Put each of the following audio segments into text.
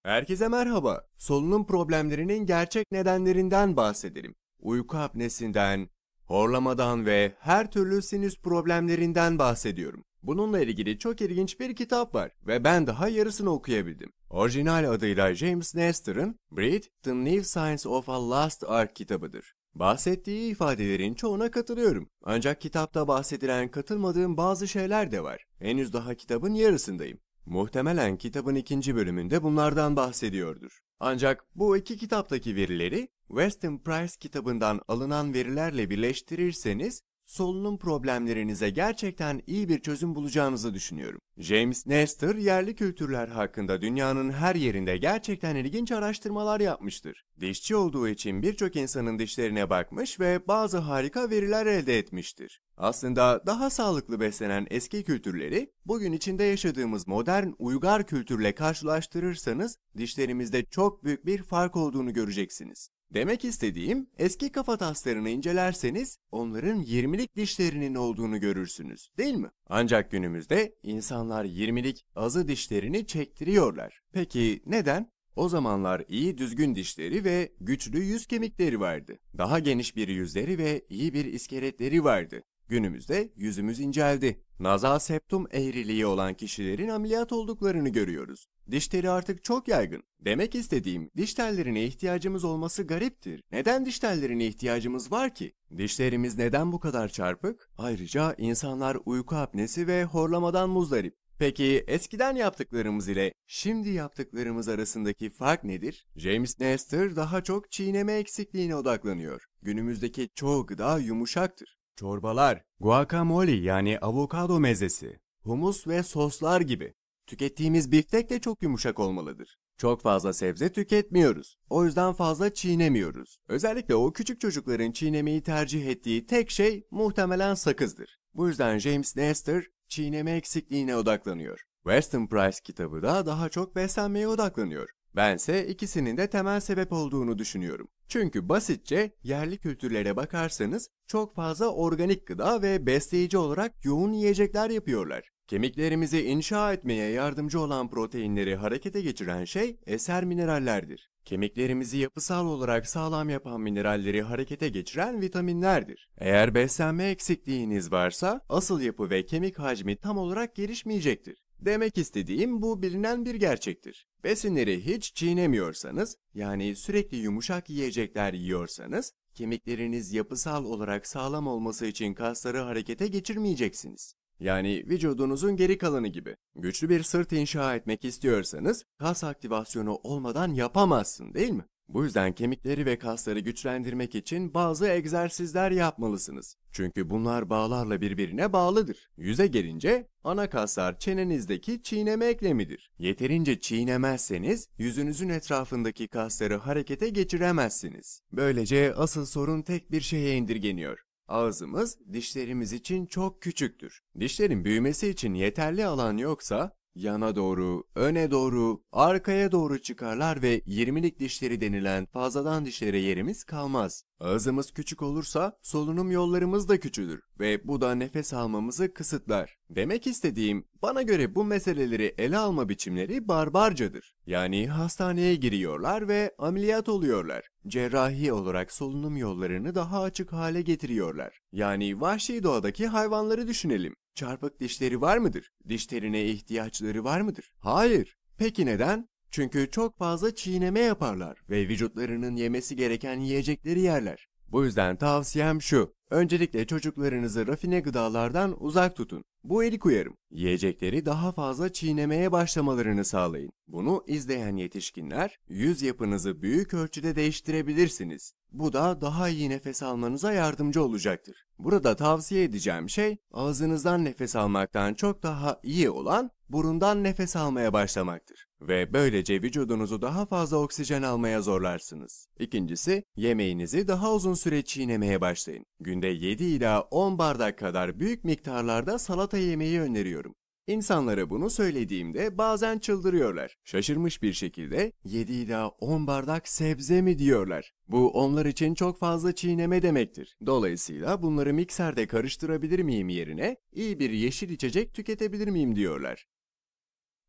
Herkese merhaba. Solunum problemlerinin gerçek nedenlerinden bahsedelim. Uyku apnesinden, horlamadan ve her türlü sinüs problemlerinden bahsediyorum. Bununla ilgili çok ilginç bir kitap var ve ben daha yarısını okuyabildim. Orijinal adıyla James Nestor'ın Breathe, The New Science of a Lost Ark kitabıdır. Bahsettiği ifadelerin çoğuna katılıyorum. Ancak kitapta bahsedilen katılmadığım bazı şeyler de var. Henüz daha kitabın yarısındayım. Muhtemelen kitabın ikinci bölümünde bunlardan bahsediyordur. Ancak bu iki kitaptaki verileri Weston Price kitabından alınan verilerle birleştirirseniz solunum problemlerinize gerçekten iyi bir çözüm bulacağınızı düşünüyorum. James Nestor yerli kültürler hakkında dünyanın her yerinde gerçekten ilginç araştırmalar yapmıştır. Dişçi olduğu için birçok insanın dişlerine bakmış ve bazı harika veriler elde etmiştir. Aslında daha sağlıklı beslenen eski kültürleri bugün içinde yaşadığımız modern uygar kültürle karşılaştırırsanız dişlerimizde çok büyük bir fark olduğunu göreceksiniz. Demek istediğim, eski kafataslarını incelerseniz onların 20'lik dişlerinin olduğunu görürsünüz, değil mi? Ancak günümüzde insanlar 20'lik azı dişlerini çektiriyorlar. Peki neden? O zamanlar iyi düzgün dişleri ve güçlü yüz kemikleri vardı. Daha geniş bir yüzleri ve iyi bir iskeletleri vardı. Günümüzde yüzümüz inceldi. Nazal septum eğriliği olan kişilerin ameliyat olduklarını görüyoruz. Diş teli artık çok yaygın. Demek istediğim, diş tellerine ihtiyacımız olması gariptir. Neden diş tellerine ihtiyacımız var ki? Dişlerimiz neden bu kadar çarpık? Ayrıca insanlar uyku apnesi ve horlamadan muzdarip. Peki eskiden yaptıklarımız ile şimdi yaptıklarımız arasındaki fark nedir? James Nestor daha çok çiğneme eksikliğine odaklanıyor. Günümüzdeki çoğu gıda yumuşaktır. Çorbalar, guacamole yani avokado mezesi, humus ve soslar gibi. Tükettiğimiz biftek de çok yumuşak olmalıdır. Çok fazla sebze tüketmiyoruz. O yüzden fazla çiğnemiyoruz. Özellikle o küçük çocukların çiğnemeyi tercih ettiği tek şey muhtemelen sakızdır. Bu yüzden James Nestor çiğneme eksikliğine odaklanıyor. Weston Price kitabı da daha çok beslenmeye odaklanıyor. Bense ikisinin de temel sebep olduğunu düşünüyorum. Çünkü basitçe yerli kültürlere bakarsanız çok fazla organik gıda ve besleyici olarak yoğun yiyecekler yapıyorlar. Kemiklerimizi inşa etmeye yardımcı olan proteinleri harekete geçiren şey eser minerallerdir. Kemiklerimizi yapısal olarak sağlam yapan mineralleri harekete geçiren vitaminlerdir. Eğer beslenme eksikliğiniz varsa asıl yapı ve kemik hacmi tam olarak gelişmeyecektir. Demek istediğim bu bilinen bir gerçektir. Besinleri hiç çiğnemiyorsanız, yani sürekli yumuşak yiyecekler yiyorsanız, kemikleriniz yapısal olarak sağlam olması için kasları harekete geçirmeyeceksiniz. Yani vücudunuzun geri kalanı gibi. Güçlü bir sırt inşa etmek istiyorsanız, kas aktivasyonu olmadan yapamazsın, değil mi? Bu yüzden kemikleri ve kasları güçlendirmek için bazı egzersizler yapmalısınız. Çünkü bunlar bağlarla birbirine bağlıdır. Yüze gelince ana kaslar çenenizdeki çiğneme eklemidir. Yeterince çiğnemezseniz yüzünüzün etrafındaki kasları harekete geçiremezsiniz. Böylece asıl sorun tek bir şeye indirgeniyor. Ağzımız dişlerimiz için çok küçüktür. Dişlerin büyümesi için yeterli alan yoksa yana doğru, öne doğru, arkaya doğru çıkarlar ve 20'lik dişleri denilen fazladan dişlere yerimiz kalmaz. Ağzımız küçük olursa solunum yollarımız da küçülür ve bu da nefes almamızı kısıtlar. Demek istediğim, bana göre bu meseleleri ele alma biçimleri barbarcadır. Yani hastaneye giriyorlar ve ameliyat oluyorlar. Cerrahi olarak solunum yollarını daha açık hale getiriyorlar. Yani vahşi doğadaki hayvanları düşünelim. Çarpık dişleri var mıdır? Diş teline ihtiyaçları var mıdır? Hayır. Peki neden? Çünkü çok fazla çiğneme yaparlar ve vücutlarının yemesi gereken yiyecekleri yerler. Bu yüzden tavsiyem şu. Öncelikle çocuklarınızı rafine gıdalardan uzak tutun. Bu ilk uyarım. Yiyecekleri daha fazla çiğnemeye başlamalarını sağlayın. Bunu izleyen yetişkinler, yüz yapınızı büyük ölçüde değiştirebilirsiniz. Bu da daha iyi nefes almanıza yardımcı olacaktır. Burada tavsiye edeceğim şey, ağzınızdan nefes almaktan çok daha iyi olan burundan nefes almaya başlamaktır. Ve böylece vücudunuzu daha fazla oksijen almaya zorlarsınız. İkincisi, yemeğinizi daha uzun süre çiğnemeye başlayın. Günde 7 ila 10 bardak kadar büyük miktarlarda salata yemeyi öneriyorum. İnsanlara bunu söylediğimde bazen çıldırıyorlar. Şaşırmış bir şekilde 7 ila 10 bardak sebze mi diyorlar. Bu onlar için çok fazla çiğneme demektir. Dolayısıyla bunları mikserde karıştırabilir miyim yerine iyi bir yeşil içecek tüketebilir miyim diyorlar.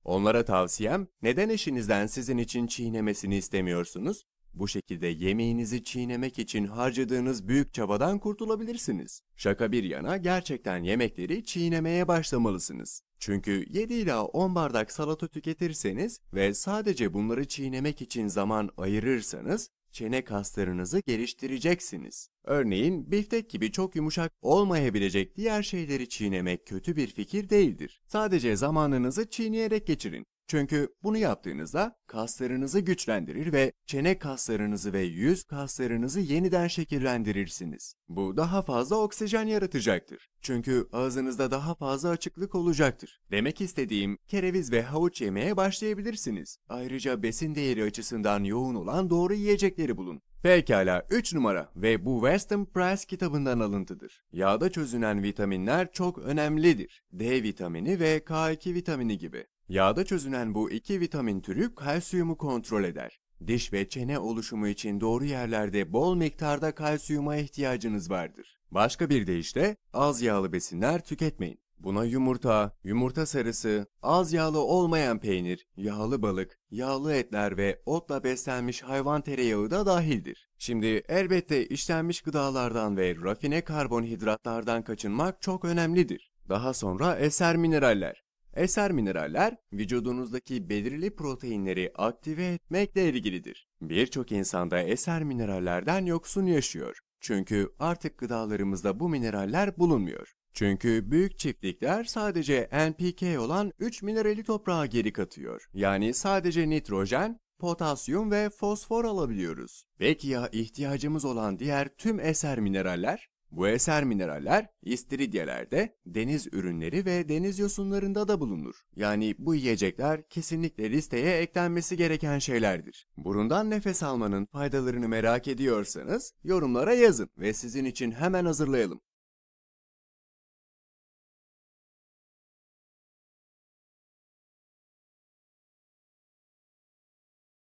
Onlara tavsiyem, neden eşinizden sizin için çiğnemesini istemiyorsunuz? Bu şekilde yemeğinizi çiğnemek için harcadığınız büyük çabadan kurtulabilirsiniz. Şaka bir yana, gerçekten yemekleri çiğnemeye başlamalısınız. Çünkü 7 ila 10 bardak salata tüketirseniz ve sadece bunları çiğnemek için zaman ayırırsanız, çene kaslarınızı geliştireceksiniz. Örneğin biftek gibi çok yumuşak olmayabilecek diğer şeyleri çiğnemek kötü bir fikir değildir. Sadece zamanınızı çiğneyerek geçirin. Çünkü bunu yaptığınızda kaslarınızı güçlendirir ve çene kaslarınızı ve yüz kaslarınızı yeniden şekillendirirsiniz. Bu daha fazla oksijen yaratacaktır. Çünkü ağzınızda daha fazla açıklık olacaktır. Demek istediğim, kereviz ve havuç yemeye başlayabilirsiniz. Ayrıca besin değeri açısından yoğun olan doğru yiyecekleri bulun. Pekala, 3 numara ve bu Weston Price kitabından alıntıdır. Yağda çözünen vitaminler çok önemlidir. D vitamini ve K2 vitamini gibi. Yağda çözünen bu iki vitamin türü kalsiyumu kontrol eder. Diş ve çene oluşumu için doğru yerlerde bol miktarda kalsiyuma ihtiyacınız vardır. Başka bir deyişle az yağlı besinler tüketmeyin. Buna yumurta, yumurta sarısı, az yağlı olmayan peynir, yağlı balık, yağlı etler ve otla beslenmiş hayvan tereyağı da dahildir. Şimdi elbette işlenmiş gıdalardan ve rafine karbonhidratlardan kaçınmak çok önemlidir. Daha sonra eser mineraller. Eser mineraller, vücudunuzdaki belirli proteinleri aktive etmekle ilgilidir. Birçok insanda eser minerallerden yoksun yaşıyor. Çünkü artık gıdalarımızda bu mineraller bulunmuyor. Çünkü büyük çiftlikler sadece NPK olan 3 minerali toprağa geri katıyor. Yani sadece nitrojen, potasyum ve fosfor alabiliyoruz. Peki ya ihtiyacımız olan diğer tüm eser mineraller? Bu eser mineraller istiridyelerde, deniz ürünleri ve deniz yosunlarında da bulunur. Yani bu yiyecekler kesinlikle listeye eklenmesi gereken şeylerdir. Burundan nefes almanın faydalarını merak ediyorsanız yorumlara yazın ve sizin için hemen hazırlayalım.